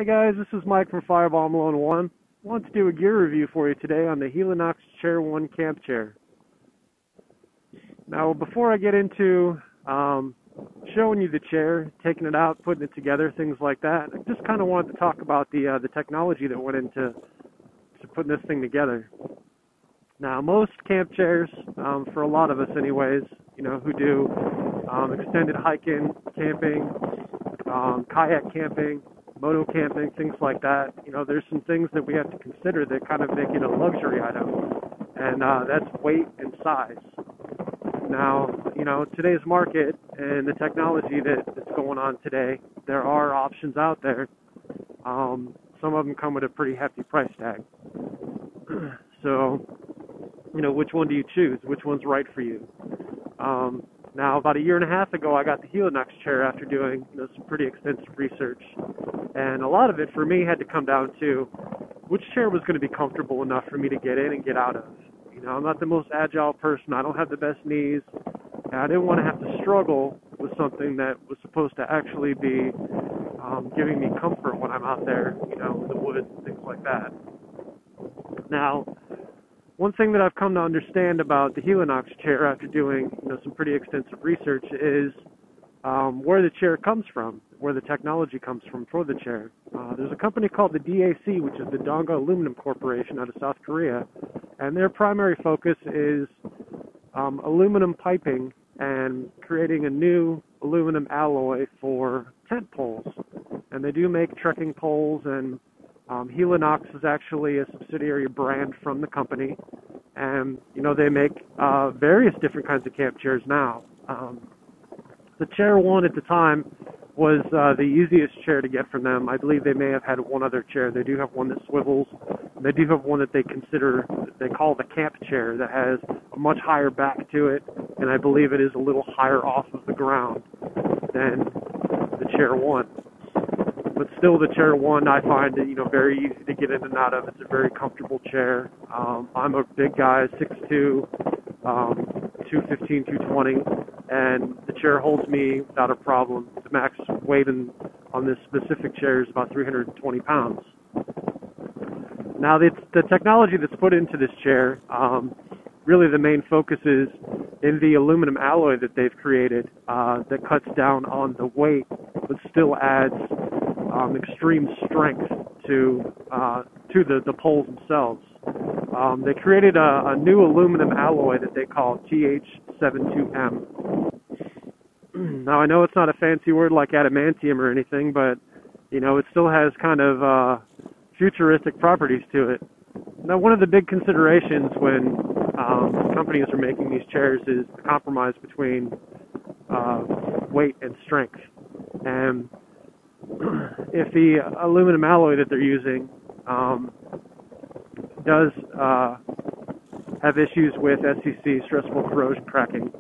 Hey guys, this is Mike from Fireball Malone 1. I want to do a gear review for you today on the Helinox Chair 1 camp chair. Now, before I get into showing you the chair, taking it out, putting it together, things like that, I just kind of wanted to talk about the technology that went into putting this thing together. Now, most camp chairs, for a lot of us anyways, who do extended hiking, camping, kayak camping, moto camping, things like that, there's some things that we have to consider that kind of make it a luxury item, and that's weight and size. Now, today's market and the technology that's going on today, there are options out there. Some of them come with a pretty hefty price tag. So, which one do you choose? Which one's right for you? Now, about a year and a half ago, I got the Helinox chair after doing some pretty extensive research. And a lot of it for me had to come down to which chair was going to be comfortable enough for me to get in and get out of. I'm not the most agile person. I don't have the best knees. And I didn't want to have to struggle with something that was supposed to actually be giving me comfort when I'm out there, in the woods, things like that. Now, one thing that I've come to understand about the Helinox chair after doing some pretty extensive research is where the chair comes from, where the technology comes from for the chair. There's a company called the DAC, which is the Donga Aluminum Corporation out of South Korea, and their primary focus is aluminum piping and creating a new aluminum alloy for tent poles. And they do make trekking poles, and Helinox is actually a subsidiary brand from the company, and they make various different kinds of camp chairs now. The Chair 1 at the time was the easiest chair to get from them. I believe they may have had one other chair. They do have one that swivels. They do have one that they call the camp chair, that has a much higher back to it, and I believe it is a little higher off of the ground than the Chair 1. But still, the Chair 1 I find very easy to get in and out of. It's a very comfortable chair. I'm a big guy, 6'2", 215, 220, and the chair holds me without a problem. The max weight on this specific chair is about 320 pounds. Now, the technology that's put into this chair, really the main focus is in the aluminum alloy that they've created that cuts down on the weight but still adds extreme strength to the poles themselves. They created a new aluminum alloy that they call TH72M. Now, I know it's not a fancy word like adamantium or anything, but it still has kind of futuristic properties to it. Now, one of the big considerations when companies are making these chairs is the compromise between weight and strength. And if the aluminum alloy that they're using does have issues with SCC, stressful corrosion cracking,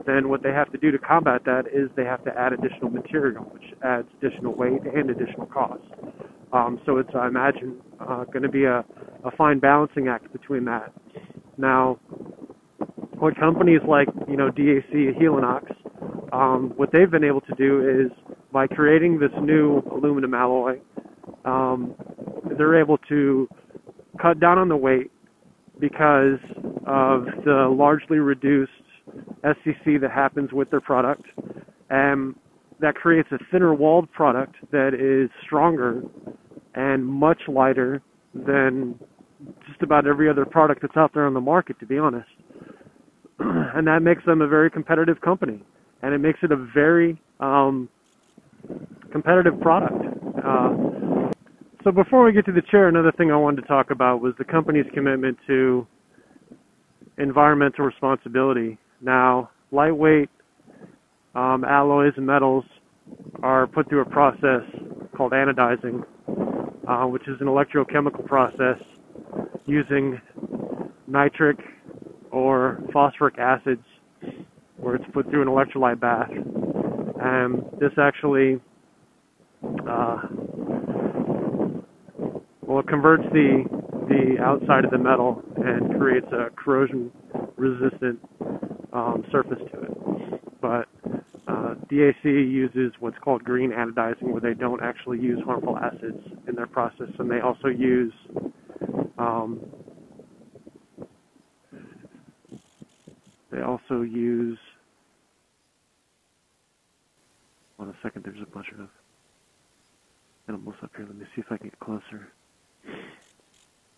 then what they have to do to combat that is they have to add additional material, which adds additional weight and additional cost. So it's, I imagine, going to be a fine balancing act between that. Now, what companies like DAC, Helinox, what they've been able to do is, by creating this new aluminum alloy, they're able to cut down on the weight because of the largely reduced SCC that happens with their product, and that creates a thinner walled product that is stronger and much lighter than just about every other product that's out there on the market, to be honest. And that makes them a very competitive company, and it makes it a very competitive product. So before we get to the chair, another thing I wanted to talk about was the company's commitment to environmental responsibility. Now, lightweight alloys and metals are put through a process called anodizing, which is an electrochemical process using nitric or phosphoric acids, where it's put through an electrolyte bath. And this actually it converts the outside of the metal and creates a corrosion resistant surface to it. But DAC uses what's called green anodizing, where they don't actually use harmful acids in their process, and they also use hold on a second, there's a bunch of animals up here. Let me see if I can get closer.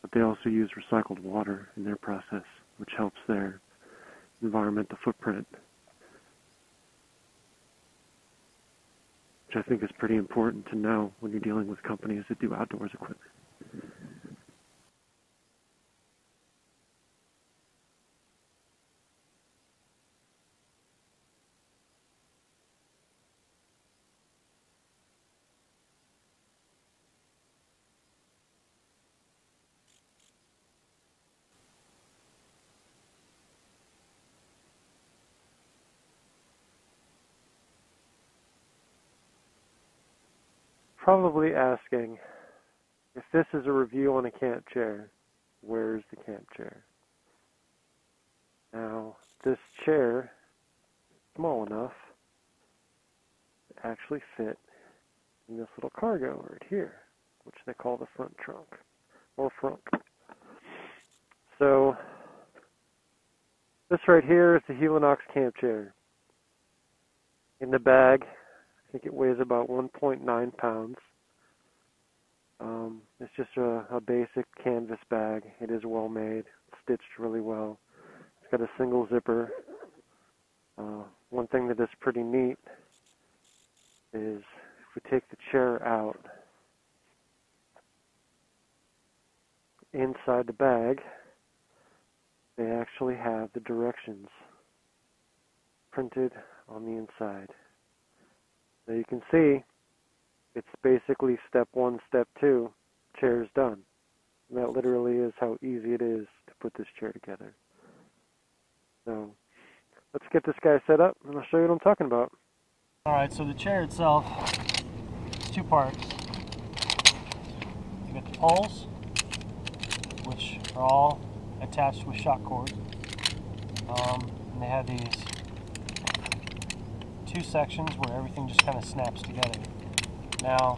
But they also use recycled water in their process, which helps their environmental footprint, which I think is pretty important to know when you're dealing with companies that do outdoors equipment. Probably asking, if this is a review on a camp chair, where's the camp chair? Now, this chair is small enough to actually fit in this little cargo right here, which they call the front trunk, or front. So, this right here is the Helinox camp chair. In the bag, I think it weighs about 1.9 pounds. It's just a basic canvas bag. It is well made, stitched really well. It's got a single zipper. One thing that is pretty neat is if we take the chair out, inside the bag, they actually have the directions printed on the inside. So you can see it's basically step 1, step 2, chair's done. And that literally is how easy it is to put this chair together. So let's get this guy set up and I'll show you what I'm talking about. Alright, so the chair itself is 2 parts. You got the poles, which are all attached with shock cord. And they have these 2 sections where everything just kind of snaps together. Now,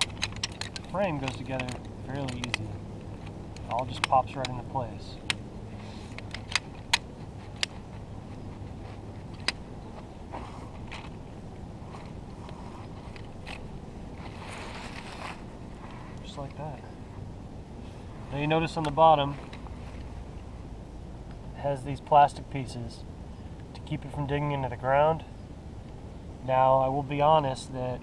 the frame goes together fairly easy. It all just pops right into place. Just like that. Now you notice on the bottom, it has these plastic pieces to keep it from digging into the ground. Now, I will be honest that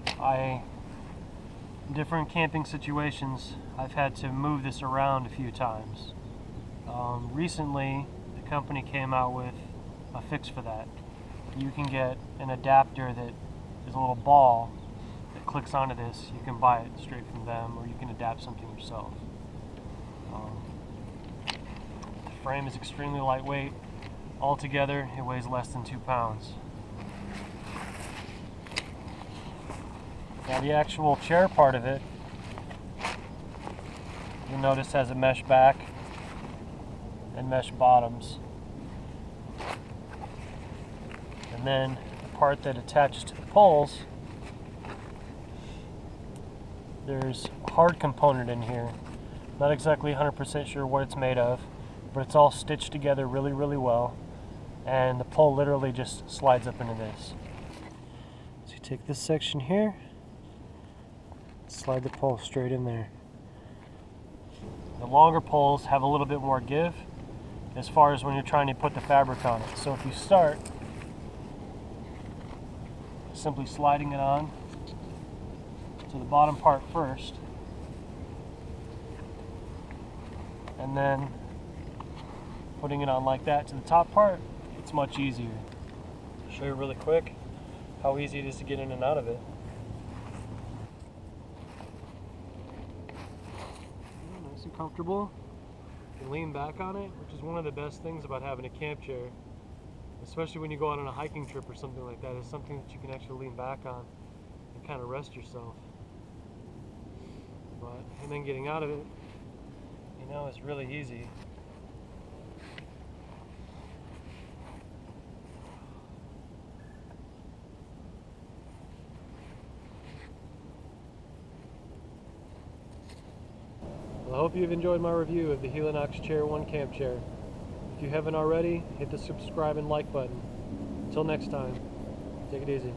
in different camping situations, I've had to move this around a few times. Recently, the company came out with a fix for that. You can get an adapter that is a little ball that clicks onto this. You can buy it straight from them, or you can adapt something yourself. The frame is extremely lightweight. Altogether, it weighs less than 2 pounds. Now the actual chair part of it, you'll notice has a mesh back and mesh bottoms. And then the part that attaches to the poles, there's a hard component in here. Not exactly 100% sure what it's made of, but it's all stitched together really, really well. And the pole literally just slides up into this. So you take this section here, slide the pole straight in there. The longer poles have a little bit more give as far as when you're trying to put the fabric on it. So if you start simply sliding it on to the bottom part first, and then putting it on like that to the top part, it's much easier. I'll show you really quick how easy it is to get in and out of it. Nice and comfortable. You can lean back on it, which is one of the best things about having a camp chair, especially when you go out on a hiking trip or something like that. It's something that you can actually lean back on and kind of rest yourself. And then getting out of it, you know, it's really easy. I hope you've enjoyed my review of the Helinox Chair 1 camp chair. If you haven't already, hit the subscribe and like button. Until next time, take it easy.